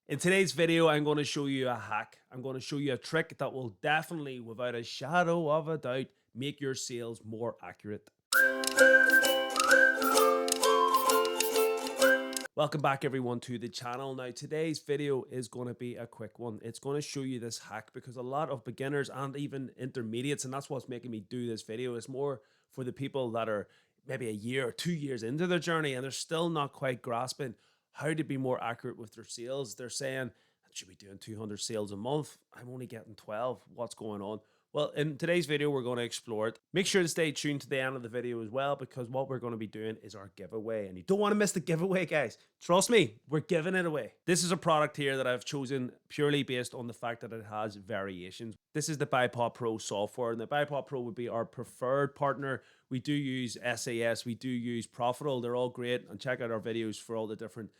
In today's video, I'm going to show you a hack. I'm going to show you a trick that will definitely, without a shadow of a doubt, make your sales more accurate. Welcome back everyone to the channel. Now today's video is going to be a quick one. It's going to show you this hack because a lot of beginners and even intermediates, and that's what's making me do this video, is more for the people that are maybe a year or 2 years into their journey and they're still not quite grasping how to be more accurate with their sales. They're saying, I should be doing 200 sales a month. I'm only getting 12. What's going on? Well, in today's video, we're going to explore it. Make sure to stay tuned to the end of the video as well, because what we're going to be doing is our giveaway. And you don't want to miss the giveaway, guys. Trust me, we're giving it away. This is a product here that I've chosen purely based on the fact that it has variations. This is the BuyBot Pro software, and the BuyBot Pro would be our preferred partner. We do use SAS, we do use PROFITL. They're all great, and check out our videos for all the different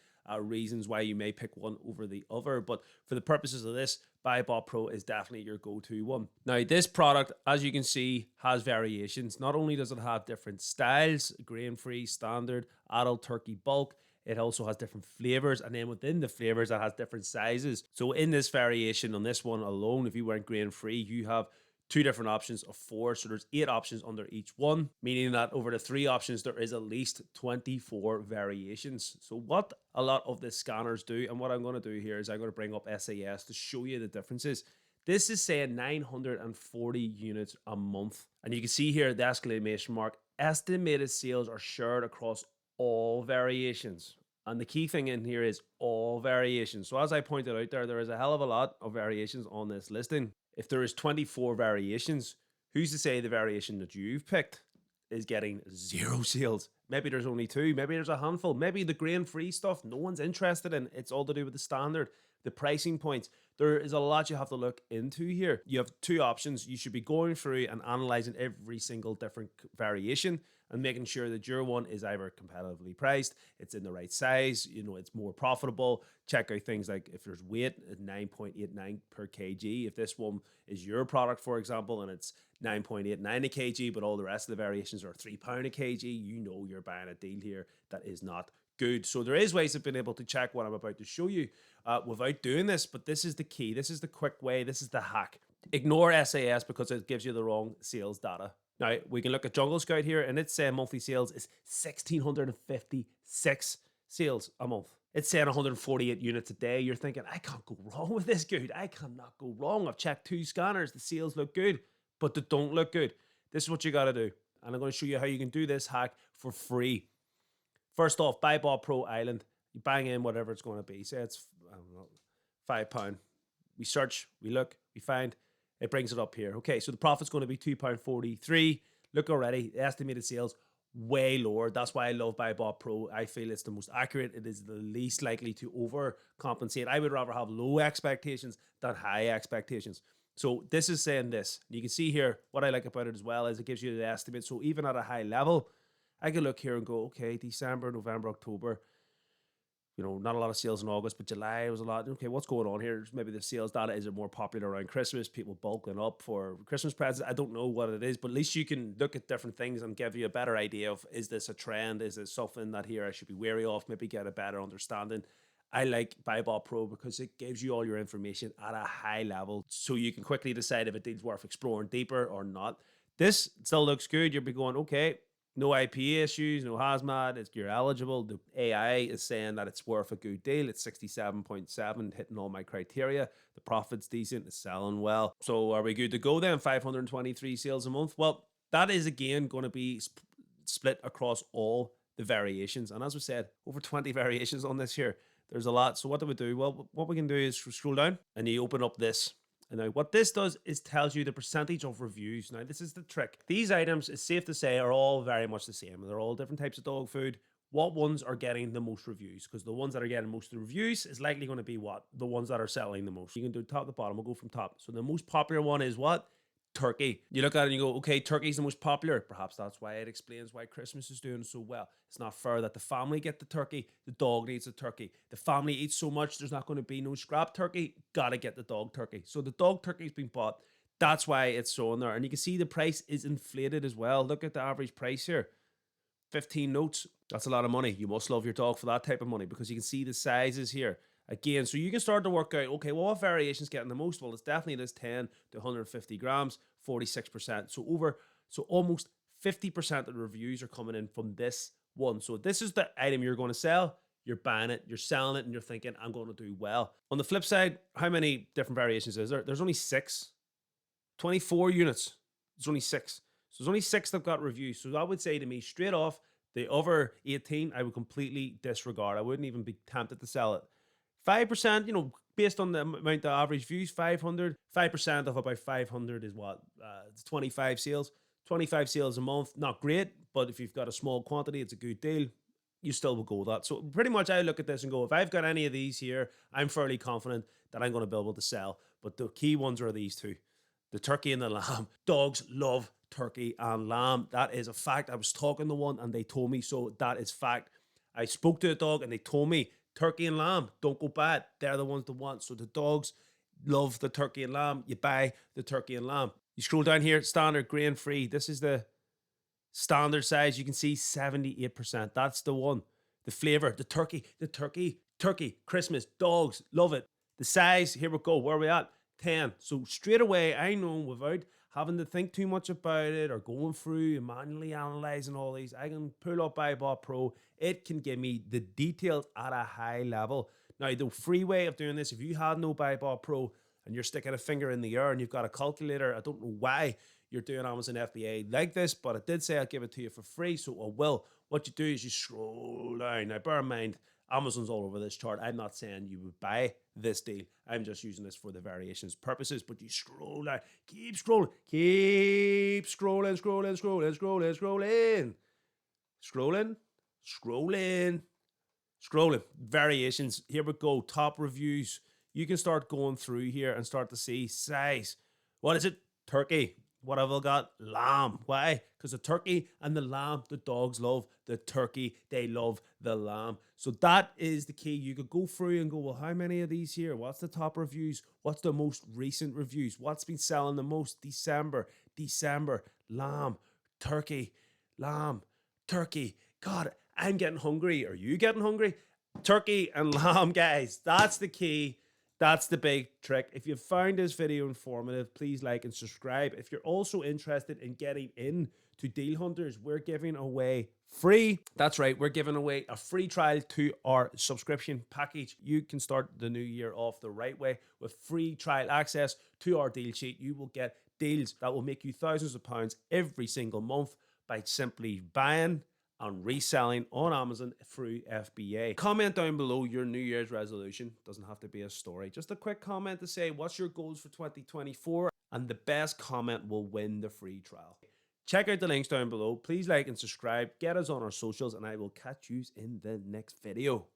reasons why you may pick one over the other. But for the purposes of this, BuyBot Pro is definitely your go-to one. Now, this product, as you can see, has variations. Not only does it have different styles, grain-free, standard, adult, turkey, bulk, it also has different flavors, and then within the flavors, it has different sizes. So in this variation, on this one alone, if you went grain-free, you have 2 different options of 4, so there's 8 options under each one, meaning that over the 3 options there is at least 24 variations. So what a lot of the scanners do, and what I'm going to do here is I'm going to bring up SAS to show you the differences. This is saying 940 units a month, and you can see here the exclamation mark. Estimated sales are shared across all variations, and the key thing in here is all variations. So as I pointed out there is a hell of a lot of variations on this listing. If there is 24 variations, who's to say the variation that you've picked is getting 0 sales? Maybe there's only 2, maybe there's a handful, maybe the grain-free stuff no one's interested in. It's all to do with the standard, the pricing points. There is a lot you have to look into here. You have 2 options. You should be going through and analyzing every single different variation and making sure that your one is either competitively priced, it's in the right size, it's more profitable. Check out things like if there's weight at 9.89 per kg. If this one is your product, for example, and it's 9.89 a kg, but all the rest of the variations are £3 a kg, you're buying a deal here that is not good. So there is ways of being able to check what I'm about to show you without doing this, but this is the key. This is the quick way. This is the hack. Ignore SAS because it gives you the wrong sales data. Now, we can look at Jungle Scout here, and it's saying monthly sales is 1,656 sales a month. It's saying 148 units a day. You're thinking, I can't go wrong with this, good. I cannot go wrong. I've checked 2 scanners. The sales look good, but they don't look good. This is what you got to do. And I'm going to show you how you can do this hack for free. First off, BuyBot Pro Island. You bang in whatever it's going to be. Say it's, I don't know, £5. We search, we look, we find. It brings it up here. Okay, so the profit's going to be £2.43. Look already, the estimated sales way lower. That's why I love BuyBot Pro. I feel it's the most accurate. It is the least likely to overcompensate. I would rather have low expectations than high expectations. So this is saying this. You can see here, what I like about it as well is it gives you the estimate. So even at a high level, I can look here and go, okay, December, November, October, not a lot of sales in August, but July was a lot. Okay, what's going on here? Maybe the sales data, is it more popular around Christmas? People bulking up for Christmas presents? I don't know what it is, but at least you can look at different things and give you a better idea of, is this a trend? Is it something that here I should be wary of? Maybe get a better understanding. I like BuyBot Pro because it gives you all your information at a high level, so you can quickly decide if a deal's worth exploring deeper or not. This still looks good. You'll be going, okay, no IP issues, no hazmat, you're eligible. The AI is saying that it's worth a good deal. It's 67.7, hitting all my criteria. The profit's decent, it's selling well. So are we good to go then? 523 sales a month? Well, that is again going to be split across all the variations. And as we said, over 20 variations on this here. There's a lot. So what do we do? Well, what we can do is scroll down and you open up this. And now what this does is tells you the percentage of reviews. Now this is the trick. These items, it's safe to say, are all very much the same. They're all different types of dog food. What ones are getting the most reviews? Because the ones that are getting most of the reviews is likely going to be what? The ones that are selling the most. You can do top to bottom. We'll go from top. So the most popular one is what? Turkey. You look at it and you go, okay, turkey's the most popular. Perhaps that's why it explains why Christmas is doing so well. It's not fair that the family get the turkey, the dog needs the turkey. The family eats so much, there's not going to be no scrap turkey. Gotta get the dog turkey. So the dog turkey's been bought. That's why it's showing there. And you can see the price is inflated as well. Look at the average price here. 15 notes. That's a lot of money. You must love your dog for that type of money, because you can see the sizes here. again. So you can start to work out, okay, well, what variation is getting the most? Well, it's definitely this 10 to 150 grams, 46%. So almost 50% of the reviews are coming in from this one. So this is the item you're going to sell. You're buying it, you're selling it, and you're thinking, I'm going to do well. On the flip side, how many different variations is there? There's only 6. 24 units. There's only 6. So there's only 6 that got reviews. So I would say to me straight off, the other 18, I would completely disregard. I wouldn't even be tempted to sell it. 5%, based on the amount of average views, 500, 5% of about 500 is what? It's 25 sales. 25 sales a month, not great, but if you've got a small quantity, it's a good deal. You still will go with that. So pretty much I look at this and go, if I've got any of these here, I'm fairly confident that I'm going to be able to sell. But the key ones are these two, the turkey and the lamb. Dogs love turkey and lamb. That is a fact. I was talking to one and they told me so. That is fact. I spoke to a dog and they told me turkey and lamb, don't go bad. They're the ones to want. So the dogs love the turkey and lamb. You buy the turkey and lamb. You scroll down here, standard grain free. This is the standard size. You can see 78%. That's the one. The flavor, the turkey, Christmas, dogs love it. The size, here we go. Where are we at? 10. So straight away, I know without having to think too much about it or going through and manually analyzing all these, I can pull up BuyBot Pro. It can give me the details at a high level. Now, the free way of doing this, if you had no BuyBot Pro and you're sticking a finger in the air and you've got a calculator, I don't know why you're doing Amazon FBA like this, but I did say I'll give it to you for free, so I will. What you do is you scroll down. Now, bear in mind, Amazon's all over this chart. I'm not saying you would buy this deal. I'm just using this for the variations purposes, but you scroll down. Keep scrolling. Keep scrolling, scrolling, scrolling, scrolling, scrolling. Scrolling, scrolling, scrolling. Variations. Here we go. Top reviews. You can start going through here and start to see size. What is it? Turkey. What have I got? Lamb. Why? Because the turkey and the lamb, the dogs love the turkey. They love the lamb. So that is the key. You could go through and go, well, how many of these here? What's the top reviews? What's the most recent reviews? What's been selling the most? December, lamb, turkey, lamb, turkey. God, I'm getting hungry. Are you getting hungry? Turkey and lamb, guys. That's the key. That's the big trick. If you found this video informative, please like and subscribe. If you're also interested in getting into Deal Hunters, we're giving away free. That's right. We're giving away a free trial to our subscription package. You can start the new year off the right way with free trial access to our deal sheet. You will get deals that will make you thousands of pounds every single month by simply buying and reselling on Amazon through FBA. Comment down below your New Year's resolution. Doesn't have to be a story. Just a quick comment to say what's your goals for 2024, and the best comment will win the free trial. Check out the links down below. Please like and subscribe. Get us on our socials, and I will catch you in the next video.